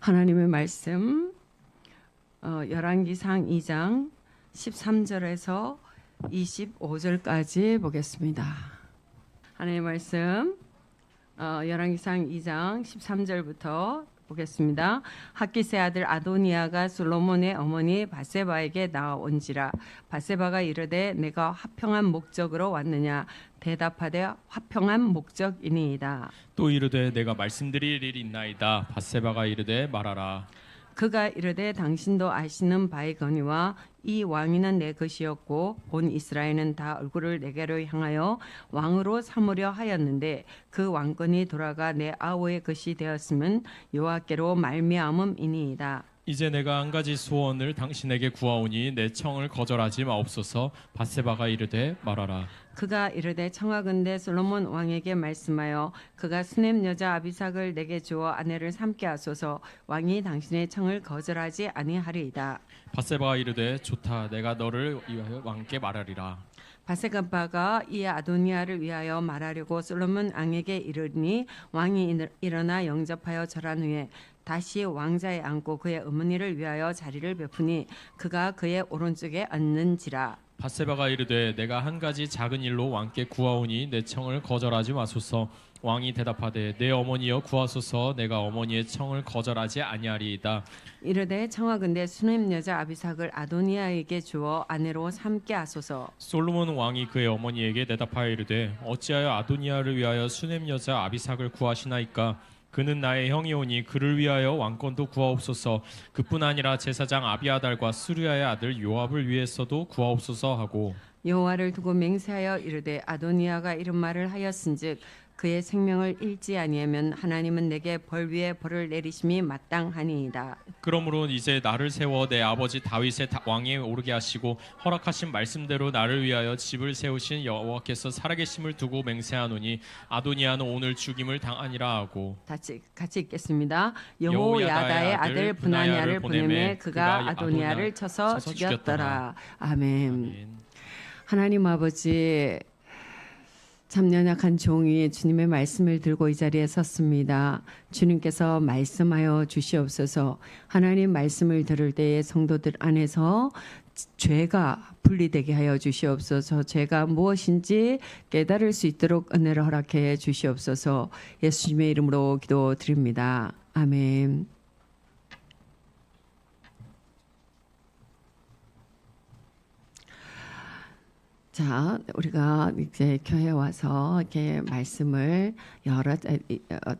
하나님의 말씀 열왕기상 2장 13절에서 25절까지 보겠습니다. 하나님의 말씀 열왕기상 2장 13절부터 보겠습니다. 핫기스의 아들 아도니아가 솔로몬의 어머니 밧세바에게 나온지라. 밧세바가 이르되 내가 화평한 목적으로 왔느냐. 대답하되 화평한 목적이니이다. 또 이르되 내가 말씀드릴 일이 있나이다. 밧세바가 이르되 말하라. 그가 이르되 당신도 아시는 바이거니와 이 왕위는 내 것이었고 온 이스라엘은 다 얼굴을 내게로 향하여 왕으로 삼으려 하였는데 그 왕권이 돌아가 내 아우의 것이 되었음은 여호와께로 말미암음이니이다. 이제 내가 한 가지 소원을 당신에게 구하오니 내 청을 거절하지 마옵소서. 밧세바가 이르되 말하라. 그가 이르되 청하건대 솔로몬 왕에게 말씀하여 그가 수넴 여자 아비삭을 내게 주어 아내를 삼게 하소서. 왕이 당신의 청을 거절하지 아니하리이다. 밧세바가 이르되 좋다. 내가 너를 위하여 왕께 말하리라. 밧세바가 이에 아도니아를 위하여 말하려고 솔로몬 왕에게 이르니 왕이 일어나 영접하여 절한 후에 다시 왕자에 앉고 그의 어머니를 위하여 자리를 베푸니 그가 그의 오른쪽에 앉는지라. 밧세바가 이르되 내가 한 가지 작은 일로 왕께 구하오니 내 청을 거절하지 마소서. 왕이 대답하되 내 어머니여 구하소서. 내가 어머니의 청을 거절하지 아니하리이다. 이르되 청하건대 수넴 여자 아비삭을 아도니아에게 주어 아내로 삼게 하소서. 솔로몬 왕이 그의 어머니에게 대답하여 이르되 어찌하여 아도니아를 위하여 수넴 여자 아비삭을 구하시나이까. 그는 나의 형이오니 그를 위하여 왕권도 구하옵소서. 그뿐 아니라 제사장 아비아달과 스루야의 아들 요압을 위해서도 구하옵소서 하고 여호와를 두고 맹세하여 이르되 아도니아가 이런 말을 하였은즉 그의 생명을 잃지 아니하면 하나님은 내게 벌 위에 벌을 내리심이 마땅하니이다. 그러므로 이제 나를 세워 내 아버지 다윗의 왕위에 오르게 하시고 허락하신 말씀대로 나를 위하여 집을 세우신 여호와께서 살아계심을 두고 맹세하노니 아도니아는 오늘 죽임을 당하니라 하고. 같이 읽겠습니다. 여호야다의 아들 브나냐를 보내매 그가 아도니아를 쳐서 죽였더라. 아멘. 하나님 아버지, 참 연약한 종이 주님의 말씀을 들고 이 자리에 섰습니다. 주님께서 말씀하여 주시옵소서. 하나님 말씀을 들을 때에 성도들 안에서 죄가 분리되게 하여 주시옵소서. 죄가 무엇인지 깨달을 수 있도록 은혜를 허락해 주시옵소서. 예수님의 이름으로 기도드립니다. 아멘. 자, 우리가 이제 교회 와서 이렇게 말씀을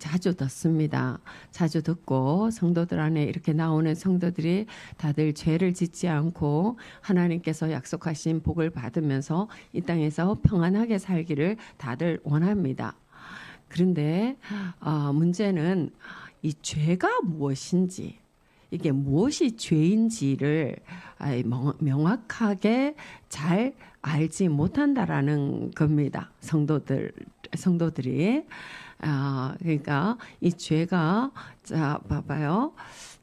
자주 듣습니다. 자주 듣고 성도들 안에 이렇게 나오는 성도들이 다들 죄를 짓지 않고 하나님께서 약속하신 복을 받으면서 이 땅에서 평안하게 살기를 다들 원합니다. 그런데 문제는 이 죄가 무엇인지, 이게 무엇이 죄인지를 명확하게 잘 알지 못한다라는 겁니다. 성도들이 그러니까 이 죄가, 자 봐봐요.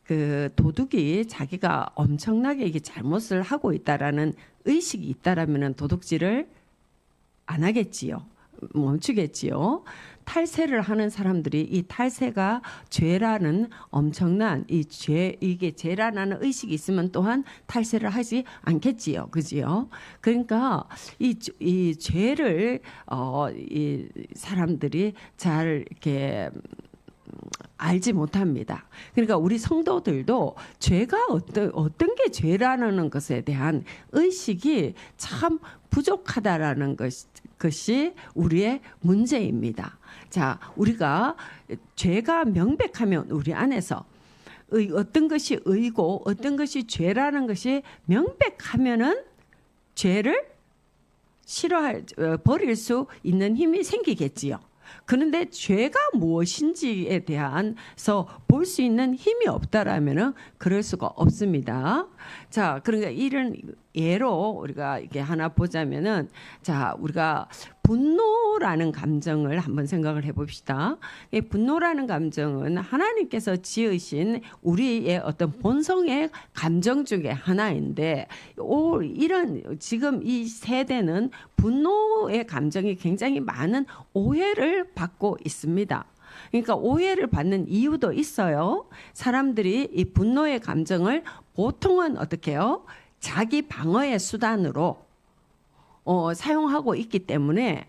그 도둑이 자기가 엄청나게 이게 잘못을 하고 있다라는 의식이 있다라면은 도둑질을 안 하겠지요. 멈추겠지요. 탈세를 하는 사람들이 이 탈세가 죄라는 엄청난 이게 죄라는 의식이 있으면 또한 탈세를 하지 않겠지요. 그지요? 그러니까 이 죄를 이 사람들이 잘 이렇게 알지 못합니다. 그러니까 우리 성도들도 죄가 어떤 게 죄라는 것에 대한 의식이 참 부족하다라는 것이 우리의 문제입니다. 자, 우리가 죄가 명백하면 우리 안에서 어떤 것이 의고 어떤 것이 죄라는 것이 명백하면은 죄를 버릴 수 있는 힘이 생기겠지요. 그런데 죄가 무엇인지에 대해서 볼 수 있는 힘이 없다라면은 그럴 수가 없습니다. 자, 그러니까 이런 예로 우리가 이게 하나 보자면은, 자, 우리가 분노라는 감정을 한번 생각을 해봅시다. 이 분노라는 감정은 하나님께서 지으신 우리의 어떤 본성의 감정 중에 하나인데, 이런 지금 이 세대는 분노의 감정이 굉장히 많은 오해를 받고 있습니다. 그러니까 오해를 받는 이유도 있어요. 사람들이 이 분노의 감정을 보통은 어떻게 해요? 자기 방어의 수단으로 사용하고 있기 때문에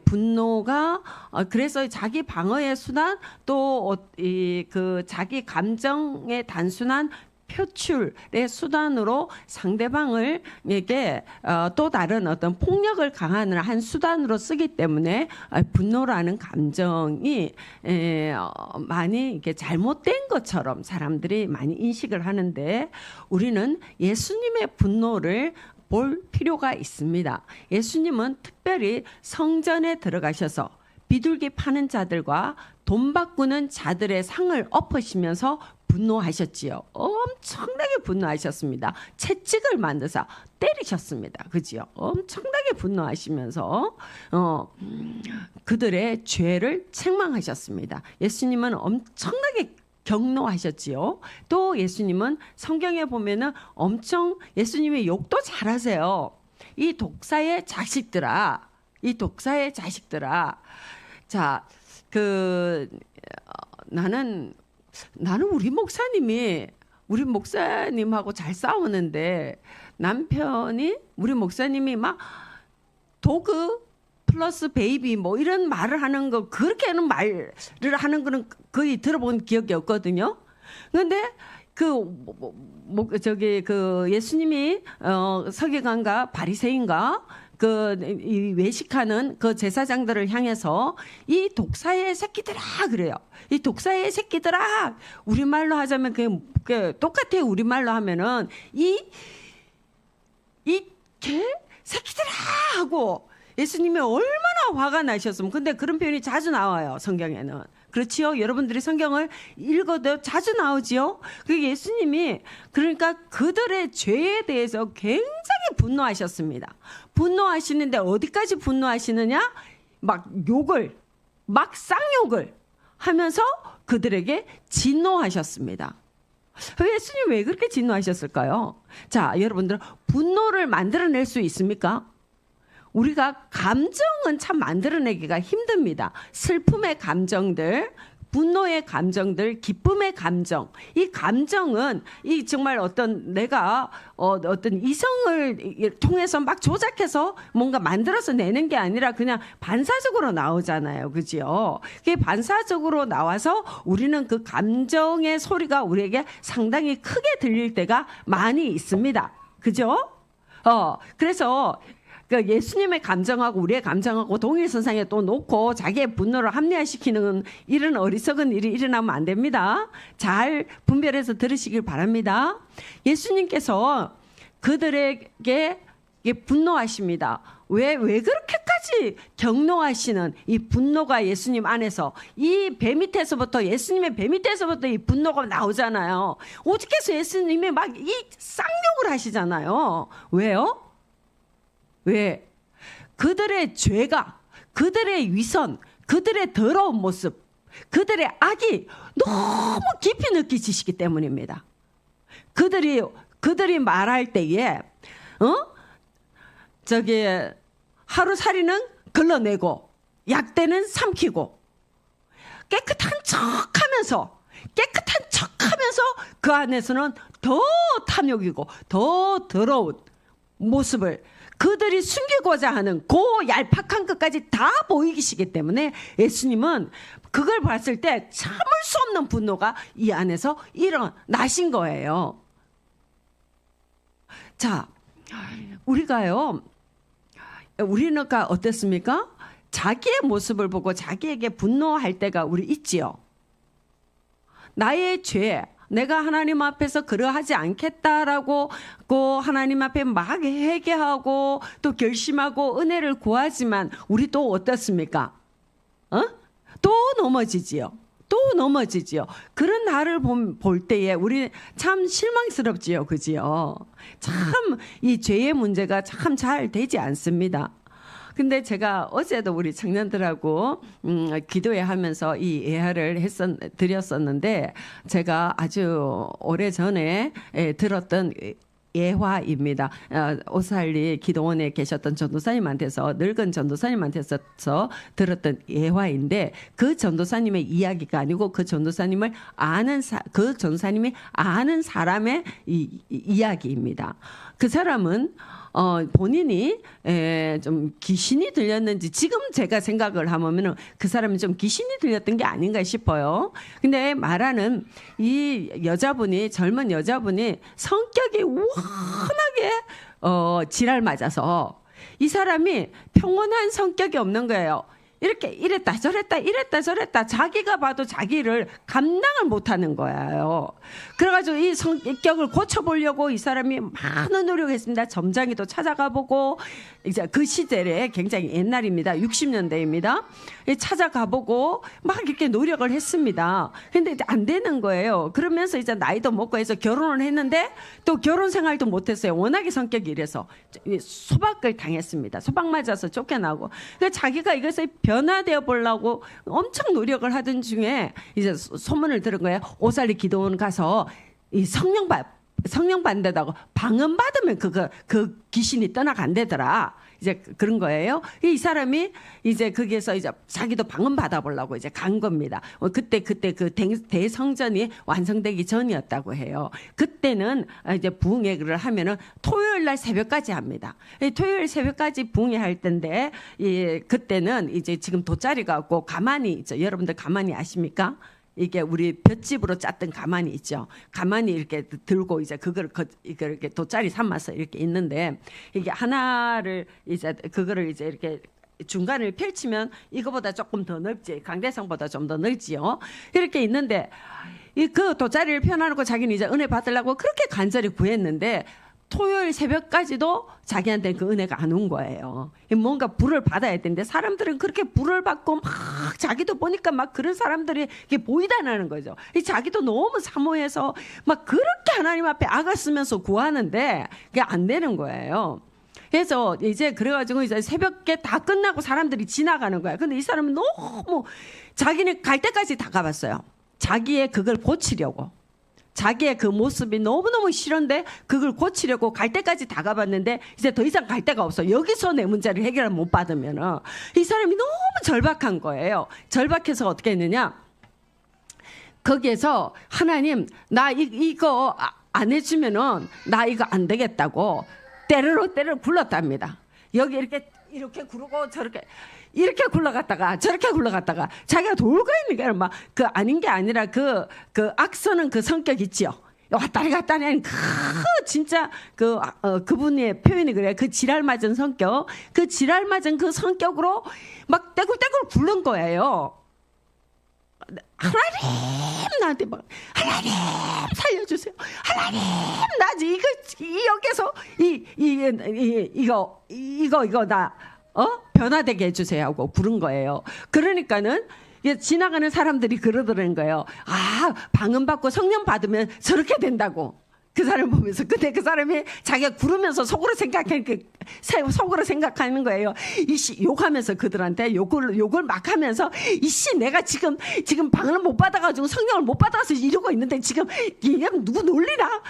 분노가 그래서 자기 방어의 수단 또 그 자기 감정의 단순한 표출의 수단으로 상대방을에게 또 다른 어떤 폭력을 강화하는 한 수단으로 쓰기 때문에 분노라는 감정이 많이 이렇게 잘못된 것처럼 사람들이 많이 인식을 하는데 우리는 예수님의 분노를 볼 필요가 있습니다. 예수님은 특별히 성전에 들어가셔서 비둘기 파는 자들과 돈 바꾸는 자들의 상을 엎으시면서 분노하셨지요. 엄청나게 분노하셨습니다. 채찍을 만드사 때리셨습니다. 그지요? 엄청나게 분노하시면서 그들의 죄를 책망하셨습니다. 예수님은 엄청나게 경노하셨지요. 또 예수님은 성경에 보면은 엄청 예수님의 욕도 잘하세요. 이 독사의 자식들아, 이 독사의 자식들아. 자, 나는 우리 목사님하고 잘 싸우는데 남편이 우리 목사님이 막 도그 플러스 베이비 뭐 이런 말을 하는 거 그렇게는 말을 하는 거는 거의 들어본 기억이 없거든요. 그런데 예수님이 서기관과 바리새인과 이 외식하는 그 제사장들을 향해서 이 독사의 새끼들아 그래요. 이 독사의 새끼들아 우리말로 하자면 그 똑같아요. 우리말로 하면은 이 개 새끼들아 하고 예수님이 얼마나 화가 나셨으면 근데 그런 표현이 자주 나와요. 성경에는. 그렇지요. 여러분들이 성경을 읽어도 자주 나오지요. 그 예수님이 그러니까 그들의 죄에 대해서 굉장히 분노하셨습니다. 분노하시는데 어디까지 분노하시느냐? 막 쌍욕을 하면서 그들에게 진노하셨습니다. 예수님 왜 그렇게 진노하셨을까요? 자, 여러분들 분노를 만들어낼 수 있습니까? 우리가 감정은 참 만들어내기가 힘듭니다. 슬픔의 감정들, 분노의 감정들, 기쁨의 감정. 이 감정은 이 정말 내가 어떤 이성을 통해서 막 조작해서 뭔가 만들어서 내는 게 아니라 그냥 반사적으로 나오잖아요. 그죠? 그게 반사적으로 나와서 우리는 그 감정의 소리가 우리에게 상당히 크게 들릴 때가 많이 있습니다. 그죠? 그래서 예수님의 감정하고 우리의 감정하고 동일선상에 또 놓고 자기의 분노를 합리화시키는 이런 어리석은 일이 일어나면 안 됩니다. 잘 분별해서 들으시길 바랍니다. 예수님께서 그들에게 분노하십니다. 왜 그렇게까지 경노하시는 이 분노가 예수님 안에서 이 배 밑에서부터 예수님의 배 밑에서부터 이 분노가 나오잖아요. 어떻게 해서 예수님이 막 이 쌍욕을 하시잖아요. 왜요? 왜? 그들의 죄가, 그들의 위선, 그들의 더러운 모습, 그들의 악이 너무 깊이 느끼시기 때문입니다. 그들이 말할 때에, 하루살이는 걸러내고, 약대는 삼키고, 깨끗한 척하면서 그 안에서는 더 탐욕이고, 더 더러운 모습을 그들이 숨기고자 하는 그 얄팍한 것까지 다 보이시기 때문에 예수님은 그걸 봤을 때 참을 수 없는 분노가 이 안에서 일어나신 거예요. 자, 우리는 어떻습니까? 자기의 모습을 보고 자기에게 분노할 때가 우리 있지요. 나의 죄, 내가 하나님 앞에서 그러하지 않겠다라고 하나님 앞에 막 회개하고 또 결심하고 은혜를 구하지만 우리 또 어떻습니까? 또 넘어지지요. 그런 나를 볼 때에 우리 참 실망스럽지요. 그지요? 참 이 죄의 문제가 참 잘 되지 않습니다. 근데 제가 어제도 우리 청년들하고 기도회 하면서 이 예화를 드렸었는데 제가 아주 오래전에 들었던 예화입니다. 오살리 기도원에 계셨던 전도사님한테서 늙은 전도사님한테서 들었던 예화인데 그 전도사님의 이야기가 아니고 그 전도사님을 아는 그 전도사님이 아는 사람의 이야기입니다. 그 사람은 본인이 좀 귀신이 들렸는지 지금 제가 생각을 하면은 그 사람이 좀 귀신이 들렸던 게 아닌가 싶어요. 근데 말하는 이 여자분이 젊은 여자분이 성격이 워낙에 지랄 맞아서 이 사람이 평온한 성격이 없는 거예요. 이렇게 이랬다 저랬다 자기가 봐도 자기를 감당을 못하는 거예요. 그래가지고 이 성격을 고쳐보려고 이 사람이 많은 노력을 했습니다. 점장이도 찾아가 보고 이제 그 시절에 굉장히 옛날입니다. 60년대입니다. 찾아가 보고 막 이렇게 노력을 했습니다. 근데 이제 안 되는 거예요. 그러면서 이제 나이도 먹고 해서 결혼을 했는데 또 결혼 생활도 못했어요. 워낙에 성격이 이래서 소박을 당했습니다. 소박 맞아서 쫓겨나고. 그러니까 자기가 이것을 변화되어 보려고 엄청 노력을 하던 중에 이제 소문을 들은 거예요. 오살리 기도원 가서 이 성령 받는다고 방언 받으면 그 귀신이 떠나간대더라. 이제 그런 거예요. 이 사람이 이제 거기에서 이제 자기도 방언 받아보려고 이제 간 겁니다. 그때 그 대성전이 완성되기 전이었다고 해요. 그때는 이제 부흥회를 하면은 토요일 날 새벽까지 합니다. 토요일 새벽까지 부흥회 할 텐데 그때는 이제 지금 돗자리가 없고 가만히 있죠. 여러분들 가만히 아십니까? 이게 우리 볏짚으로 짰던 가만히 있죠. 가만히 이렇게 들고 이제 그걸 이렇게 돗자리 삼아서 이렇게 있는데 이게 하나를 이제 그거를 이제 이렇게 중간을 펼치면 이거보다 조금 더 넓지. 강대상보다 좀 더 넓지요. 이렇게 있는데 그 돗자리를 펴놔놓고 자기는 이제 은혜 받으려고 그렇게 간절히 구했는데 토요일 새벽까지도 자기한테 그 은혜가 안 온 거예요. 뭔가 불을 받아야 되는데 사람들은 그렇게 불을 받고 막 자기도 보니까 막 그런 사람들이 이게 보이다는 거죠. 자기도 너무 사모해서 막 그렇게 하나님 앞에 아갔으면서 구하는데 그게 안 되는 거예요. 그래서 이제 그래가지고 이제 새벽에 다 끝나고 사람들이 지나가는 거야. 근데 이 사람은 너무 자기는 갈 때까지 다 가봤어요. 자기의 그걸 고치려고. 자기의 그 모습이 너무너무 싫은데 그걸 고치려고 갈 때까지 다 가봤는데 이제 더 이상 갈 데가 없어. 여기서 내 문제를 해결을 못 받으면은 이 사람이 너무 절박한 거예요. 절박해서 어떻게 했느냐? 거기에서 하나님 나 이거 안 해주면은 나 이거 안 되겠다고 때를 굴렀답니다. 여기 이렇게 구르고 저렇게 이렇게 굴러갔다가 저렇게 굴러갔다가 자기가 돌고 있는 게 막 그 아닌 게 아니라 그 악서는 그 성격 있지요. 왔다리 갔다리 하는 진짜 그분의 표현이 그래요. 그 지랄 맞은 성격, 그 지랄 맞은 그 성격으로 막 떼굴떼굴 굴른 거예요. 하나님 나한테 막 하나님 살려주세요. 하나님 나 여기서 이거 나 변화되게 해주세요 하고 부른 거예요. 그러니까는 지나가는 사람들이 그러더라는 거예요. 아 방언 받고 성령 받으면 저렇게 된다고. 그 사람 보면서 근데 그 사람이 자기가 구르면서 속으로 생각하는 거예요. 이씨 욕하면서 그들한테 욕을 막 하면서 이씨 내가 지금 방언을 못 받아가지고 성령을 못 받아서 이러고 있는데 지금 누구 놀리나?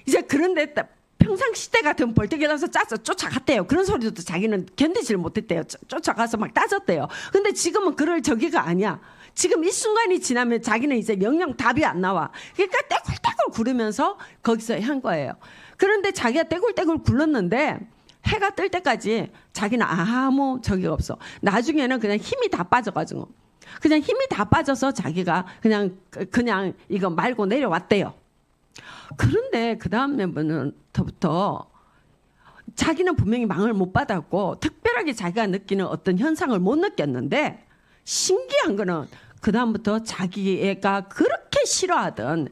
이제 그런데 평상시대 같은 벌떡 일어나서 쫓아갔대요. 그런 소리도 자기는 견디질 못했대요. 쫓아가서 막 따졌대요. 근데 지금은 그럴 저기가 아니야. 지금 이 순간이 지나면 자기는 이제 영영 답이 안 나와. 그러니까 떼굴떼굴 구르면서 거기서 한 거예요. 그런데 자기가 떼굴떼굴 굴렀는데 해가 뜰 때까지 자기는 아무 저기가 없어. 나중에는 그냥 힘이 다 빠져가지고 그냥 힘이 다 빠져서 자기가 그냥 이거 말고 내려왔대요. 그런데 그 다음부터 자기는 분명히 망을 못 받았고 특별하게 자기가 느끼는 어떤 현상을 못 느꼈는데 신기한 거는 그 다음부터 자기가 그렇게 싫어하던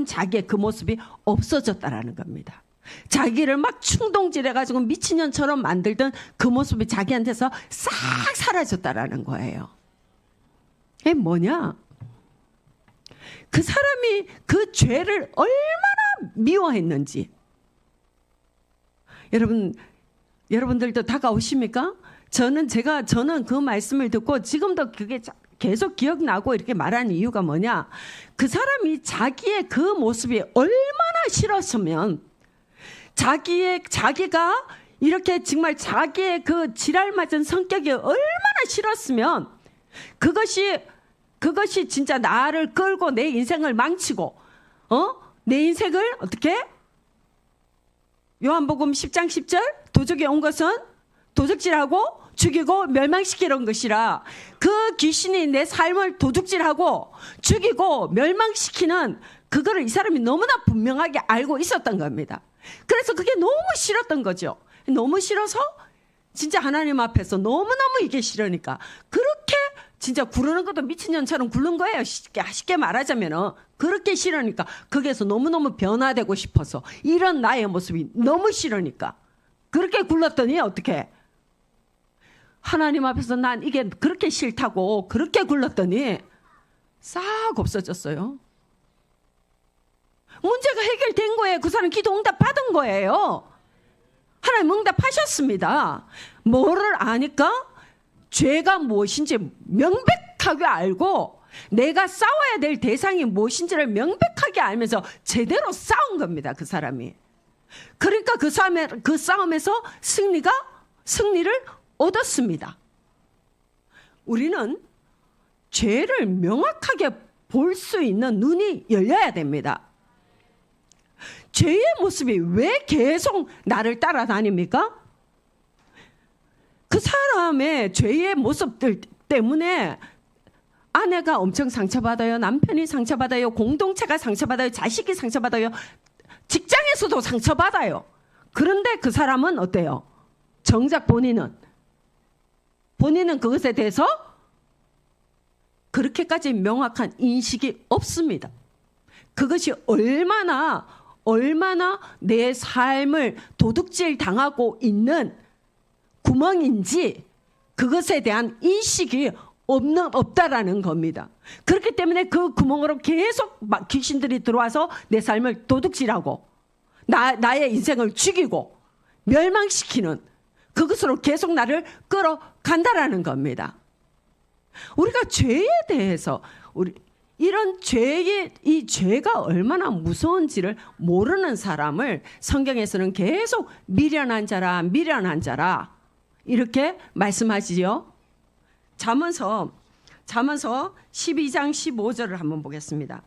자기의 그 모습이 없어졌다라는 겁니다. 자기를 막 충동질해가지고 미친년처럼 만들던 그 모습이 자기한테서 싹 사라졌다라는 거예요. 이게 뭐냐? 그 사람이 그 죄를 얼마나 미워했는지. 여러분들도 다가오십니까? 저는 그 말씀을 듣고 지금도 그게 계속 기억나고 이렇게 말하는 이유가 뭐냐? 그 사람이 자기의 그 모습이 얼마나 싫었으면 자기가 이렇게 정말 자기의 그 지랄 맞은 성격이 얼마나 싫었으면 그것이 진짜 나를 끌고 내 인생을 망치고 내 인생을 어떻게 요한복음 10장 10절 도적이 온 것은 도둑질하고 죽이고 멸망시키는 것이라. 그 귀신이 내 삶을 도둑질하고 죽이고 멸망시키는 그거를 이 사람이 너무나 분명하게 알고 있었던 겁니다. 그래서 그게 너무 싫었던 거죠. 너무 싫어서 진짜 하나님 앞에서 너무너무 이게 싫으니까 그렇게 진짜 구르는 것도 미친년처럼 굴른 거예요. 쉽게 말하자면 그렇게 싫으니까 거기에서 너무너무 변화되고 싶어서 이런 나의 모습이 너무 싫으니까 그렇게 굴렀더니 어떻게 하나님 앞에서 난 이게 그렇게 싫다고 그렇게 굴렀더니 싹 없어졌어요. 문제가 해결된 거예요. 그 사람 기도 응답 받은 거예요. 하나님 응답하셨습니다. 뭐를 아니까? 죄가 무엇인지 명백하게 알고 내가 싸워야 될 대상이 무엇인지를 명백하게 알면서 제대로 싸운 겁니다. 그 사람이. 그러니까 그 싸움에서 승리를 얻었습니다. 우리는 죄를 명확하게 볼 수 있는 눈이 열려야 됩니다. 죄의 모습이 왜 계속 나를 따라다닙니까? 그 사람의 죄의 모습들 때문에 아내가 엄청 상처받아요. 남편이 상처받아요. 공동체가 상처받아요. 자식이 상처받아요. 직장에서도 상처받아요. 그런데 그 사람은 어때요? 정작 본인은 그것에 대해서 그렇게까지 명확한 인식이 없습니다. 그것이 얼마나 내 삶을 도둑질 당하고 있는 구멍인지 그것에 대한 인식이 없다라는 겁니다. 그렇기 때문에 그 구멍으로 계속 막 귀신들이 들어와서 내 삶을 도둑질하고 나의 인생을 죽이고 멸망시키는 그것으로 계속 나를 끌어간다라는 겁니다. 우리가 죄에 대해서 이 죄가 얼마나 무서운지를 모르는 사람을 성경에서는 계속 미련한 자라 이렇게 말씀하시죠. 잠언서 12장 15절을 한번 보겠습니다.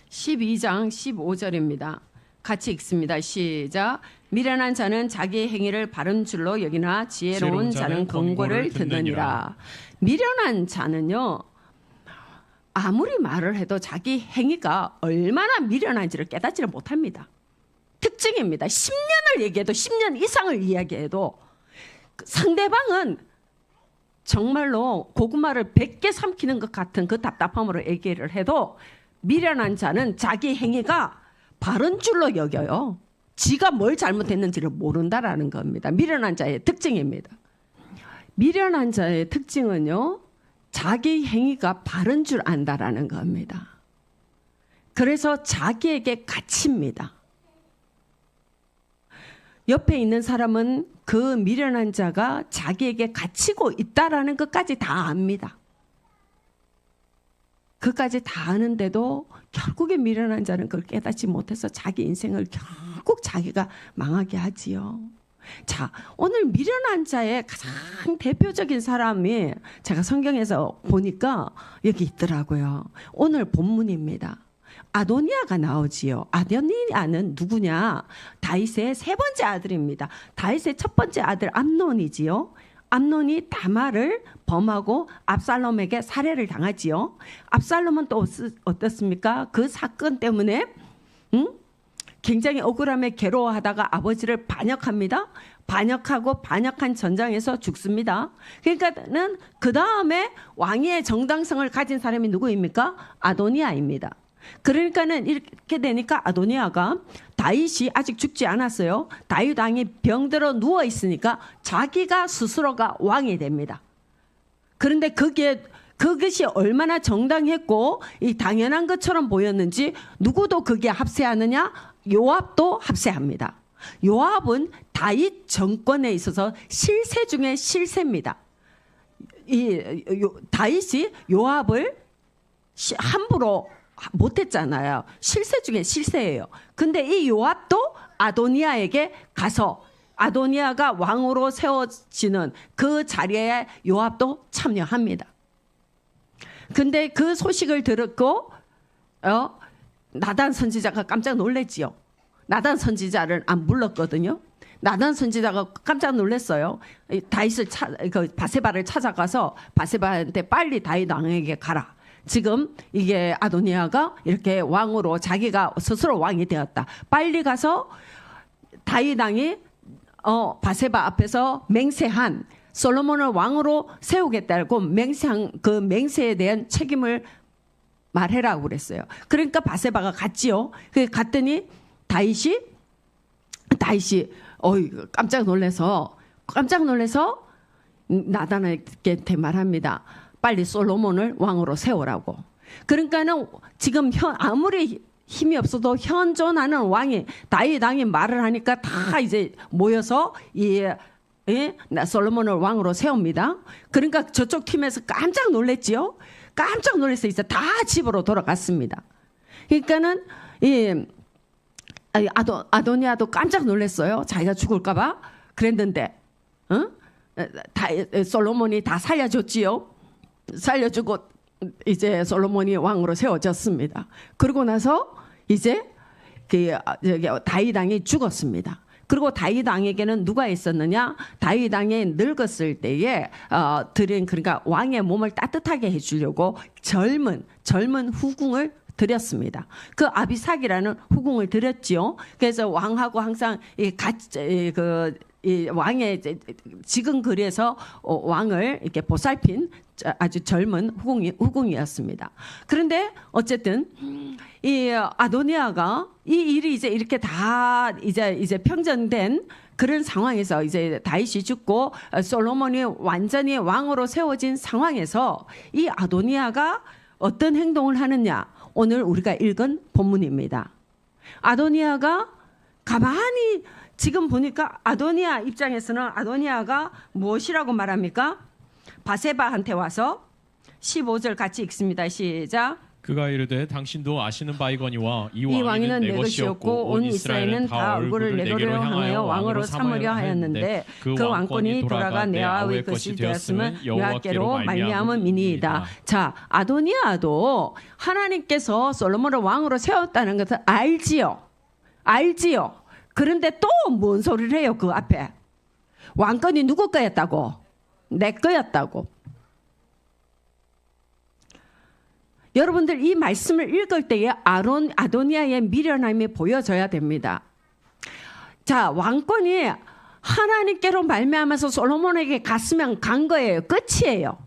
12장 15절입니다. 같이 읽습니다. 시작. 미련한 자는 자기의 행위를 바른 줄로 여기나 지혜로운 자는 권고를 듣느니라. 미련한 자는요, 아무리 말을 해도 자기 행위가 얼마나 미련한지를 깨닫지를 못합니다. 특징입니다. 10년을 얘기해도 10년 이상을 이야기해도 상대방은 정말로 고구마를 100개 삼키는 것 같은 그 답답함으로 얘기를 해도 미련한 자는 자기 행위가 바른 줄로 여겨요. 지가 뭘 잘못했는지를 모른다라는 겁니다. 미련한 자의 특징입니다. 미련한 자의 특징은요, 자기 행위가 바른 줄 안다라는 겁니다. 그래서 자기에게 갇힙니다. 옆에 있는 사람은 그 미련한 자가 자기에게 갇히고 있다라는 것까지 다 압니다. 그까지 다 아는데도 결국에 미련한 자는 그걸 깨닫지 못해서 자기 인생을 결국 자기가 망하게 하지요. 자, 오늘 미련한 자의 가장 대표적인 사람이 제가 성경에서 보니까 여기 있더라고요. 오늘 본문입니다. 아도니아가 나오지요. 아도니아는 누구냐? 다윗의 세 번째 아들입니다. 다윗의 첫 번째 아들 암논이지요. 암논이 다말을 범하고 압살롬에게 살해를 당하지요. 압살롬은 또 어떻습니까? 그 사건 때문에 굉장히 억울함에 괴로워하다가 아버지를 반역합니다. 반역한 전장에서 죽습니다. 그러니까는 그 다음에 왕위의 정당성을 가진 사람이 누구입니까? 아도니아입니다. 그러니까는 이렇게 되니까 아도니아가 다윗이 아직 죽지 않았어요. 다윗 왕이 병들어 누워 있으니까 자기가 스스로가 왕이 됩니다. 그런데 그것이 얼마나 정당했고 이 당연한 것처럼 보였는지 누구도 거기에 합세하느냐? 요압도 합세합니다. 요압은 다윗 정권에 있어서 실세 중에 실세입니다. 다윗이 요압을 함부로 못했잖아요. 실세 중에 실세예요. 근데 이 요압도 아도니아에게 가서 아도니아가 왕으로 세워지는 그 자리에 요압도 참여합니다. 근데 그 소식을 들었고 나단 선지자가 깜짝 놀랐지요. 나단 선지자를 안 불렀거든요. 나단 선지자가 깜짝 놀랐어요. 다윗을 바세바를 찾아가서 바세바한테 빨리 다윗 왕에게 가라. 지금 이게 아도니아가 이렇게 왕으로 자기가 스스로 왕이 되었다. 빨리 가서 다윗 왕이 바세바 앞에서 맹세한 솔로몬을 왕으로 세우겠다고 맹세한 그 맹세에 대한 책임을 말해라고 그랬어요. 그러니까 바세바가 갔지요. 갔더니 다윗이 깜짝 놀라서 나단에게 말합니다. 빨리 솔로몬을 왕으로 세우라고. 그러니까는 지금 아무리 힘이 없어도 현존하는 왕이 다윗 왕이 말을 하니까 다 이제 모여서 솔로몬을 왕으로 세웁니다. 그러니까 저쪽 팀에서 깜짝 놀랐지요. 깜짝 놀라서 이제 다 집으로 돌아갔습니다. 그러니까는 아도니아도 깜짝 놀랐어요. 자기가 죽을까봐 그랬는데, 솔로몬이 다 살려줬지요. 살려주고 이제 솔로몬이 왕으로 세워졌습니다. 그러고 나서 이제 다윗 왕이 죽었습니다. 그리고 다윗 왕에게는 누가 있었느냐? 다윗 왕이 늙었을 때에 그러니까 왕의 몸을 따뜻하게 해주려고 젊은 후궁을 드렸습니다. 그 아비삭이라는 후궁을 드렸지요. 그래서 왕하고 항상 왕의 지금 그래서 왕을 이렇게 보살핀 아주 젊은 후궁이었습니다. 그런데 어쨌든 이 아도니아가 이 일이 이제 이렇게 다 이제 평정된 그런 상황에서 이제 다윗이 죽고 솔로몬이 완전히 왕으로 세워진 상황에서 이 아도니아가 어떤 행동을 하느냐? 오늘 우리가 읽은 본문입니다. 아도니아가 가만히 지금 보니까 아도니아 입장에서는 아도니아가 무엇이라고 말합니까? 바세바한테 와서 15절 같이 읽습니다. 시작. 그가 이르되 당신도 아시는 바이거니와 이 왕이는 왕이는 내 내 것이었고 온 이스라엘은 다 얼굴을 내게로 향하여 왕으로 삼으려 하였는데 그 왕권이 돌아가 내 아우의 것이 되었으면 여호와께로 말미암음이니이다. 자, 아도니아도 하나님께서 솔로몬을 왕으로 세웠다는 것을 알지요. 그런데 또 뭔 소리를 해요? 그 앞에 왕권이 누구 거였다고? 내 거였다고. 여러분들 이 말씀을 읽을 때에 아도니아의 미련함이 보여져야 됩니다. 자, 왕권이 하나님께로 말미암아서 솔로몬에게 갔으면 간 거예요. 끝이에요.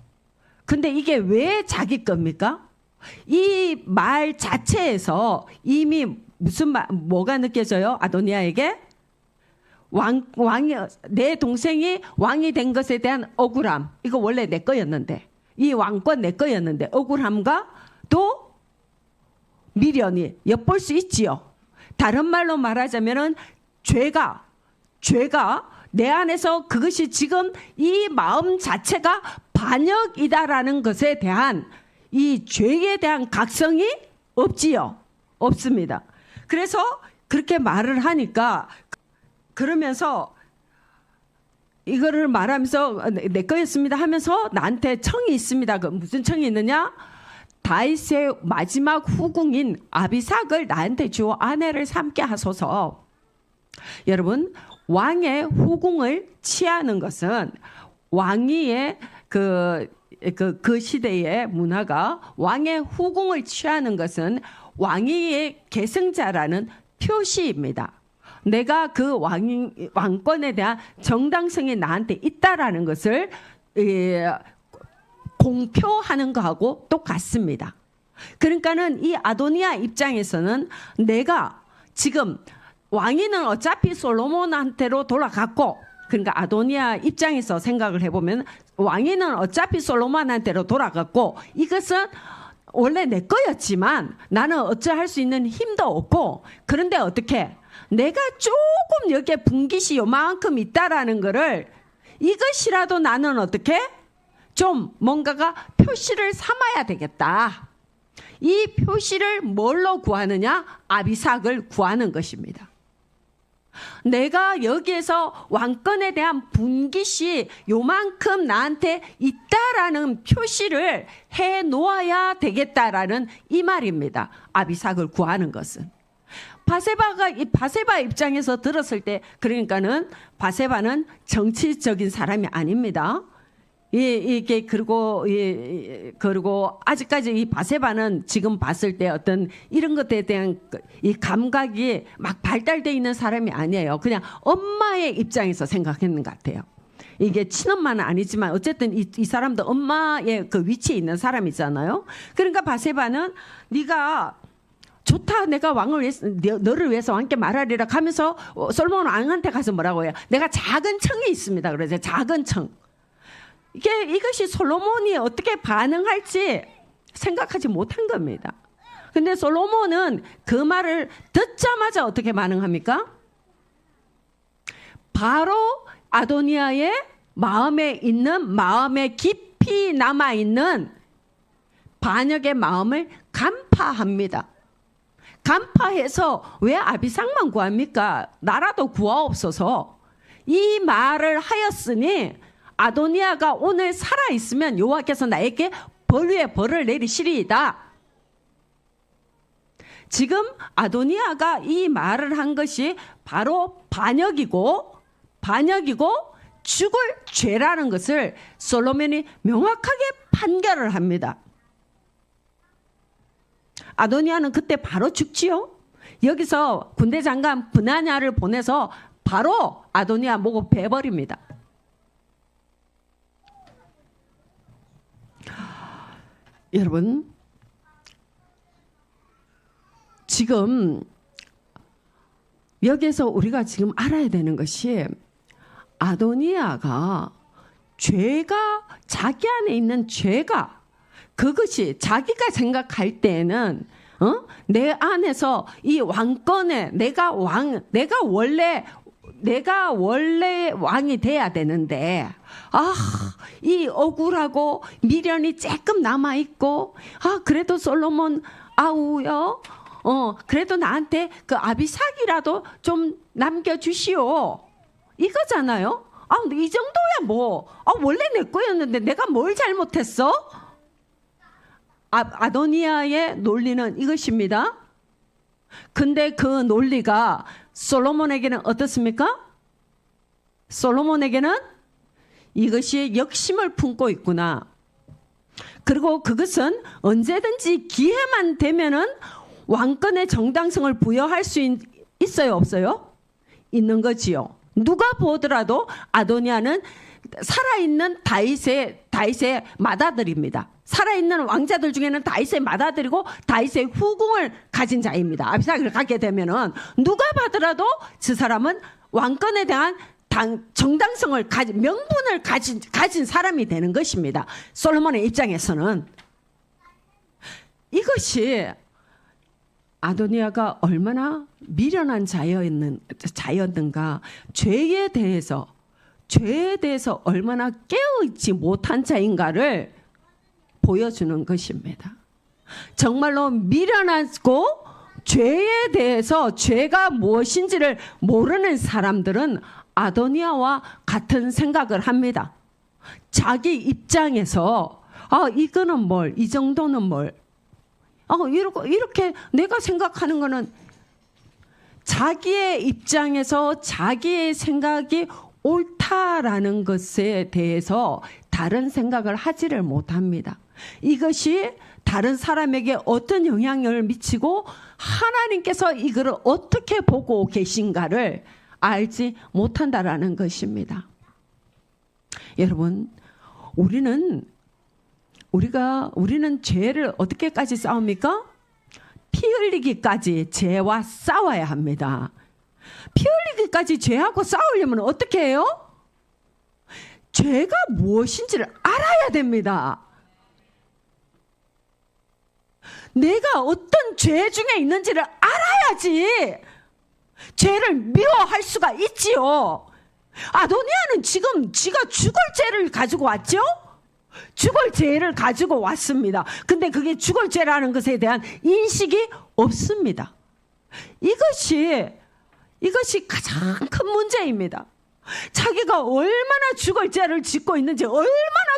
근데 이게 왜 자기 겁니까? 이 말 자체에서 이미 뭐가 느껴져요? 아도니아에게? 내 동생이 왕이 된 것에 대한 억울함. 이거 원래 내 거였는데. 이 왕권 내 거였는데 억울함과 또 미련이 엿볼 수 있지요. 다른 말로 말하자면은 죄가 내 안에서 그것이 지금 이 마음 자체가 반역이다라는 것에 대한 이 죄에 대한 각성이 없지요. 없습니다. 그래서 그렇게 말을 하니까 그러면서 이거를 말하면서 내 거였습니다 하면서 나한테 청이 있습니다. 그 무슨 청이 있느냐? 다윗의 마지막 후궁인 아비삭을 나한테 주어 아내를 삼게 하소서. 여러분, 왕의 후궁을 취하는 것은 왕위의 그 시대의 문화가 왕의 후궁을 취하는 것은 왕위의 계승자라는 표시입니다. 내가 그 왕권에 대한 정당성이 나한테 있다라는 것을 공표하는 거하고 똑같습니다. 그러니까는 이 아도니아 입장에서는 내가 지금 왕위는 어차피 솔로몬한테로 돌아갔고, 그러니까 아도니아 입장에서 생각을 해보면 왕위는 어차피 솔로몬한테로 돌아갔고 이것은 원래 내 거였지만 나는 어찌할 수 있는 힘도 없고, 그런데 어떻게 내가 조금 여기에 분깃이 요만큼 있다라는 거를 이것이라도 나는 어떻게 좀 뭔가가 표시를 삼아야 되겠다. 이 표시를 뭘로 구하느냐? 아비삭을 구하는 것입니다. 내가 여기에서 왕권에 대한 분깃이 요만큼 나한테 있다라는 표시를 해 놓아야 되겠다라는 이 말입니다. 아비삭을 구하는 것은. 바세바 입장에서 들었을 때, 그러니까는 바세바는 정치적인 사람이 아닙니다. 그리고 아직까지 이 바세바는 지금 봤을 때 어떤 이런 것에 대한 이 감각이 막 발달되어 있는 사람이 아니에요. 그냥 엄마의 입장에서 생각했는 것 같아요. 이게 친엄마는 아니지만 어쨌든 이 사람도 엄마의 그 위치에 있는 사람이잖아요. 그러니까 바세바는 네가 좋다, 내가 왕을 위해서, 너를 위해서 왕께 말하리라 하면서 솔로몬 왕한테 가서 뭐라고 해요? 내가 작은 청이 있습니다. 그러죠. 작은 청. 이것이 솔로몬이 어떻게 반응할지 생각하지 못한 겁니다. 근데 솔로몬은 그 말을 듣자마자 어떻게 반응합니까? 바로 아도니아의 마음에 깊이 남아있는 반역의 마음을 간파합니다. 간파해서 왜 아비삭만 구합니까? 나라도 구하옵소서. 이 말을 하였으니 아도니아가 오늘 살아있으면 여호와께서 나에게 벌 위에 벌을 내리시리이다. 지금 아도니아가 이 말을 한 것이 바로 반역이고 죽을 죄라는 것을 솔로몬이 명확하게 판결을 합니다. 아도니아는 그때 바로 죽지요. 여기서 군대 장관 브나냐를 보내서 바로 아도니아 목을 베버립니다. 여러분, 지금 여기서 우리가 지금 알아야 되는 것이 아도니아가 자기 안에 있는 죄가, 그것이 자기가 생각할 때에는 내 안에서 이 왕권에 내가 원래 왕이 돼야 되는데, 이 억울하고 미련이 조금 남아있고, 그래도 솔로몬 아우요, 그래도 나한테 그 아비삭이라도 좀 남겨주시오. 이거잖아요. 이 정도야 뭐. 원래 내 거였는데 내가 뭘 잘못했어? 아도니아의 논리는 이것입니다. 근데 그 논리가 솔로몬에게는 어떻습니까? 솔로몬에게는 이것이 역심을 품고 있구나. 그리고 그것은 언제든지 기회만 되면은 왕권의 정당성을 부여할 수 있어요, 없어요? 있는 거지요. 누가 보더라도 아도니아는 살아있는 다윗의 맏아들입니다. 살아있는 왕자들 중에는 다윗의 맏아들이고 다윗의 후궁을 가진 자입니다. 아비삭을 갖게 되면은 누가 봐더라도 저 사람은 왕권에 대한 정당성을 명분을 가진 사람이 되는 것입니다. 솔로몬의 입장에서는. 이것이 아도니아가 얼마나 미련한 자였는가, 죄에 대해서 얼마나 깨어있지 못한 자인가를 보여주는 것입니다. 정말로 미련하고 죄에 대해서 죄가 무엇인지를 모르는 사람들은 아도니아와 같은 생각을 합니다. 자기 입장에서 이거는 뭘, 이 정도는 뭘, 이렇게 내가 생각하는 거는 자기의 입장에서 자기의 생각이 옳다라는 것에 대해서 다른 생각을 하지를 못합니다. 이것이 다른 사람에게 어떤 영향을 미치고 하나님께서 이거를 어떻게 보고 계신가를 알지 못한다라는 것입니다. 여러분, 우리는 죄를 어떻게까지 싸웁니까? 피 흘리기까지 죄와 싸워야 합니다. 피 흘리기까지 죄하고 싸우려면 어떻게 해요? 죄가 무엇인지를 알아야 됩니다. 내가 어떤 죄 중에 있는지를 알아야지 죄를 미워할 수가 있지요. 아도니아는 지금 지가 죽을 죄를 가지고 왔죠? 죽을 죄를 가지고 왔습니다. 근데 그게 죽을 죄라는 것에 대한 인식이 없습니다. 이것이 가장 큰 문제입니다. 자기가 얼마나 죽을 죄를 짓고 있는지, 얼마나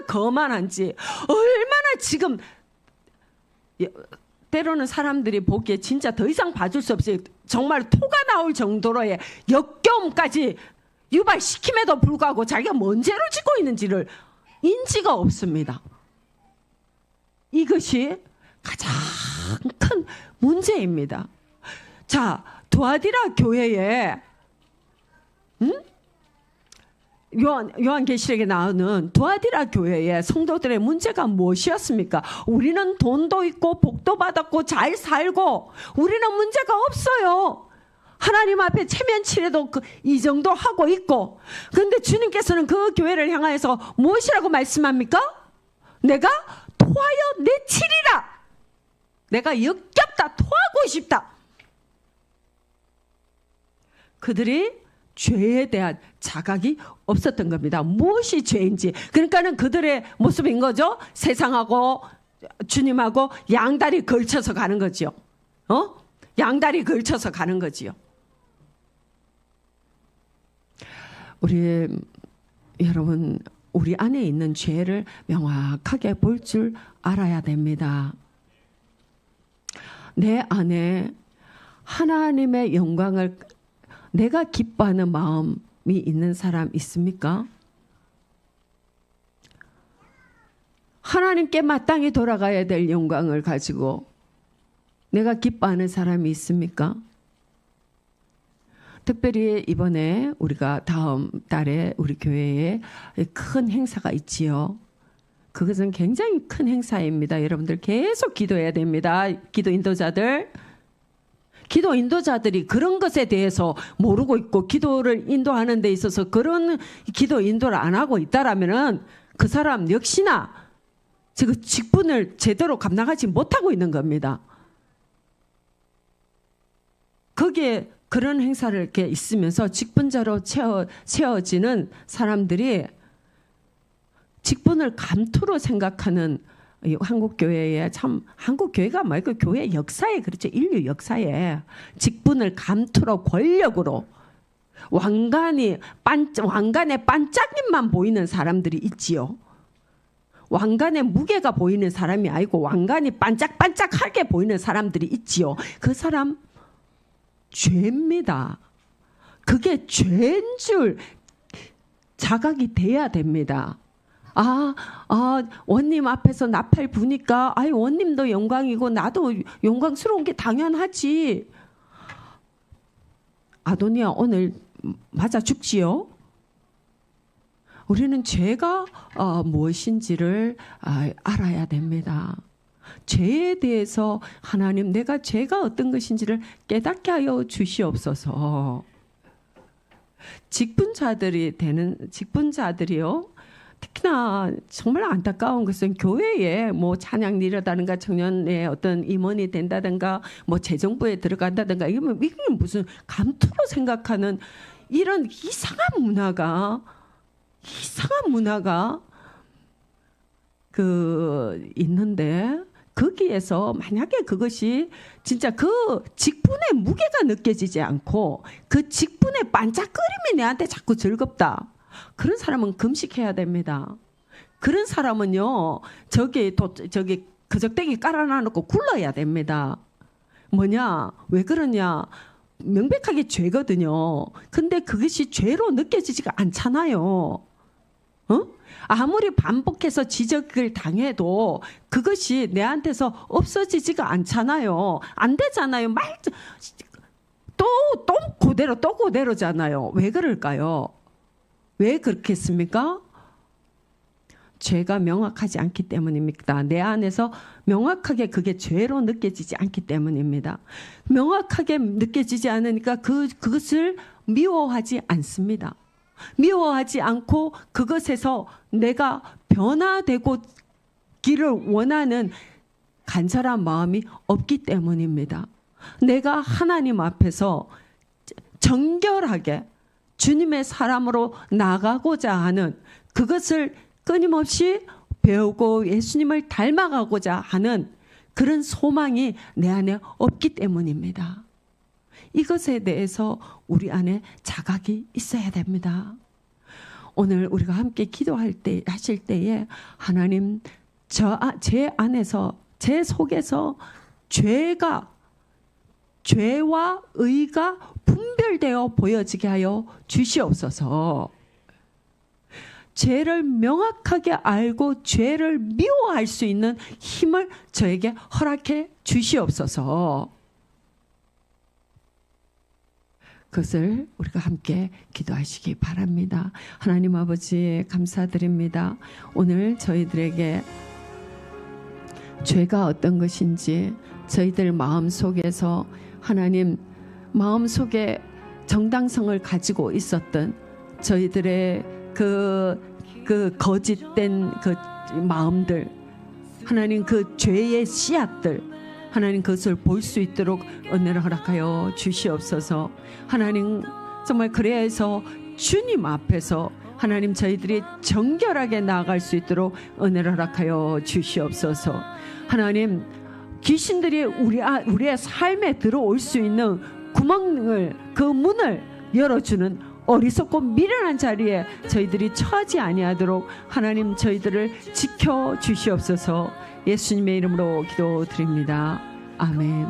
거만한지, 얼마나 지금 때로는 사람들이 보기에 진짜 더 이상 봐줄 수 없이 정말 토가 나올 정도로의 역겨움까지 유발시킴에도 불구하고 자기가 뭔 죄를 짓고 있는지를 인지가 없습니다. 이것이 가장 큰 문제입니다. 자, 두아디라 교회에 요한계시록에 나오는 두아디라 교회의 성도들의 문제가 무엇이었습니까? 우리는 돈도 있고 복도 받았고 잘 살고 우리는 문제가 없어요. 하나님 앞에 체면치레도 이 정도 하고 있고, 그런데 주님께서는 그 교회를 향하여서 무엇이라고 말씀합니까? 내가 토하여 내치리라. 내가 역겹다, 토하고 싶다. 그들이 죄에 대한 자각이 없었던 겁니다. 무엇이 죄인지. 그러니까는 그들의 모습인 거죠. 세상하고 주님하고 양다리 걸쳐서 가는 거지요. 양다리 걸쳐서 가는 거지요. 여러분, 우리 안에 있는 죄를 명확하게 볼 줄 알아야 됩니다. 내 안에 하나님의 영광을 내가 기뻐하는 마음이 있는 사람 있습니까? 하나님께 마땅히 돌아가야 될 영광을 가지고 내가 기뻐하는 사람이 있습니까? 특별히 이번에 우리가 다음 달에 우리 교회에 큰 행사가 있지요. 그것은 굉장히 큰 행사입니다. 여러분들 계속 기도해야 됩니다. 기도 인도자들이 그런 것에 대해서 모르고 있고 기도를 인도하는 데 있어서 그런 기도 인도를 안 하고 있다라면은 그 사람 역시나 지금 직분을 제대로 감당하지 못하고 있는 겁니다. 거기에 그런 행사를 이렇게 있으면서 직분자로 채워지는 사람들이 직분을 감투로 생각하는 한국교회에 참, 한국교회가 말고 교회 역사에, 그렇죠. 인류 역사에 직분을 감투로 권력으로 왕관의 반짝임만 보이는 사람들이 있지요. 왕관의 무게가 보이는 사람이 아니고 왕관이 반짝반짝하게 보이는 사람들이 있지요. 그 사람 죄입니다. 그게 죄인 줄 자각이 돼야 됩니다. 원님 앞에서 나팔 부니까 원님도 영광이고 나도 영광스러운 게 당연하지. 아도니아 오늘 맞아 죽지요? 우리는 죄가 무엇인지를 알아야 됩니다. 죄에 대해서 하나님, 내가 죄가 어떤 것인지를 깨닫게 하여 주시옵소서. 직분자들이요. 특히나 정말 안타까운 것은 교회에 뭐 찬양 리더다든가 청년의 어떤 임원이 된다든가 뭐 재정부에 들어간다든가 이건 무슨 감투로 생각하는 이런 이상한 문화가 있는데, 거기에서 만약에 그것이 진짜 그 직분의 무게가 느껴지지 않고 그 직분의 반짝거림이 내한테 자꾸 즐겁다. 그런 사람은 금식해야 됩니다. 그런 사람은요, 저기 그적대기 깔아놔놓고 굴러야 됩니다. 뭐냐? 왜 그러냐? 명백하게 죄거든요. 근데 그것이 죄로 느껴지지가 않잖아요. 아무리 반복해서 지적을 당해도 그것이 내한테서 없어지지가 않잖아요. 안 되잖아요. 또 그대로잖아요. 왜 그럴까요? 왜 그렇겠습니까? 죄가 명확하지 않기 때문입니다. 내 안에서 명확하게 그게 죄로 느껴지지 않기 때문입니다. 명확하게 느껴지지 않으니까 그것을 미워하지 않습니다. 미워하지 않고 그것에서 내가 변화되고기를 원하는 간절한 마음이 없기 때문입니다. 내가 하나님 앞에서 정결하게 주님의 사람으로 나가고자 하는 그것을 끊임없이 배우고 예수님을 닮아가고자 하는 그런 소망이 내 안에 없기 때문입니다. 이것에 대해서 우리 안에 자각이 있어야 됩니다. 오늘 우리가 함께 기도할 때 하실 때에 하나님 제 안에서 제 속에서 죄와 의가 분별되어 보여지게 하여 주시옵소서. 죄를 명확하게 알고 죄를 미워할 수 있는 힘을 저에게 허락해 주시옵소서. 그것을 우리가 함께 기도하시기 바랍니다. 하나님 아버지 감사드립니다. 오늘 저희들에게 죄가 어떤 것인지 저희들 마음속에서 하나님 마음속에 정당성을 가지고 있었던 저희들의 그 거짓된 그 마음들, 하나님 그 죄의 씨앗들, 하나님 그것을 볼 수 있도록 은혜를 허락하여 주시옵소서. 하나님 정말 그래서 주님 앞에서 하나님 저희들이 정결하게 나아갈 수 있도록 은혜를 허락하여 주시옵소서. 하나님 귀신들이 우리의 삶에 들어올 수 있는 구멍을, 그 문을 열어주는 어리석고 미련한 자리에 저희들이 처하지 아니하도록 하나님 저희들을 지켜 주시옵소서. 예수님의 이름으로 기도드립니다. 아멘.